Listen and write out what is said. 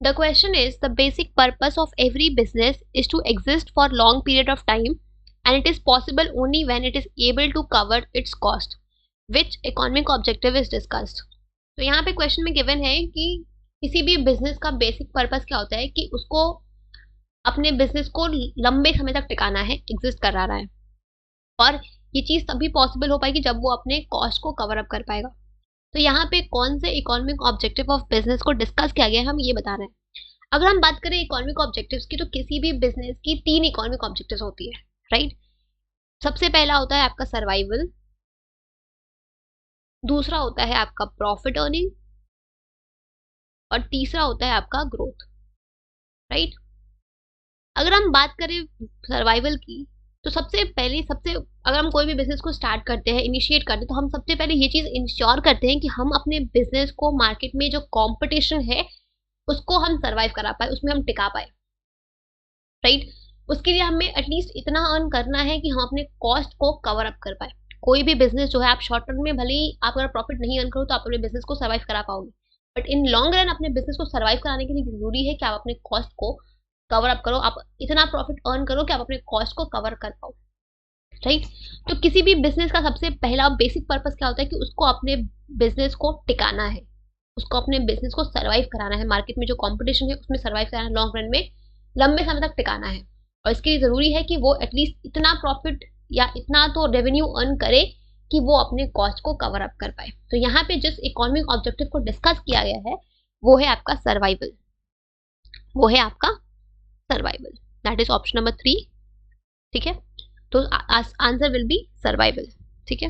The question is, the basic purpose of every business is to exist for long period of time and it is possible only when it is able to cover its cost. Which economic objective is discussed? तो यहाँ पे question में given है कि किसी भी business का basic purpose क्या होता है कि उसको अपने बिजनेस को लंबे समय तक टिकाना है, एग्जिस्ट कराना है, और ये चीज तभी पॉसिबल हो पाएगी जब वो अपने कॉस्ट को कवर अप कर पाएगा। तो यहाँ पे कौन से इकोनॉमिक ऑब्जेक्टिव ऑफ बिजनेस को डिस्कस किया गया है, हम ये बता रहे हैं। अगर हम बात करें इकोनॉमिक ऑब्जेक्टिव्स की, तो किसी भी बिजनेस की 3 इकोनॉमिक ऑब्जेक्टिव्स होती है, राइट। सबसे पहला होता है आपका सर्वाइवल, दूसरा होता है आपका प्रॉफिट अर्निंग, और तीसरा होता है आपका ग्रोथ, राइट। अगर हम बात करें सर्वाइवल की, तो सबसे अगर हम कोई भी बिजनेस को स्टार्ट करते हैं, इनिशिएट करते हैं, तो हम सबसे पहले ये चीज इंश्योर करते हैं कि हम अपने बिजनेस को मार्केट में जो कंपटीशन है उसको हम सर्वाइव करा पाए, उसमें हम टिका पाए, राइट। उसके लिए हमें एटलीस्ट इतना अर्न करना है कि हम अपने कॉस्ट को कवर अप कर पाए। कोई भी बिजनेस जो है, आप शॉर्ट टर्म में भले ही आप अगर प्रॉफिट नहीं अर्न करो तो आप अपने बिजनेस को सर्वाइव करा पाओगे, बट इन लॉन्ग रन अपने बिजनेस को सर्वाइव कराने के लिए जरूरी है कि आप अपने कॉस्ट को कवर अप करो, आप इतना प्रॉफिट अर्न करो कि आप अपने कॉस्ट को कवर कर पाओ, राइट। तो किसी भी बिजनेस का सबसे पहला बेसिक पर्पस क्या होता है कि उसको अपने बिजनेस को टिकाना है, उसको अपने बिजनेस को सर्वाइव कराना है, मार्केट में जो कंपटीशन है उसमें सर्वाइव कराना है, लॉन्ग रन में लंबे समय तक टिकाना है। और इसके लिए जरूरी है कि वो एटलीस्ट इतना प्रॉफिट या इतना तो रेवेन्यू अर्न करे कि वो अपने कॉस्ट को कवर अप कर पाए। तो यहाँ पे जिस इकोनॉमिक ऑब्जेक्टिव को डिस्कस किया गया है वो है आपका सर्वाइवल, वो है आपका survival, that is option number 3, ठीक है। तो आंसर विल बी सर्वाइवल, ठीक है।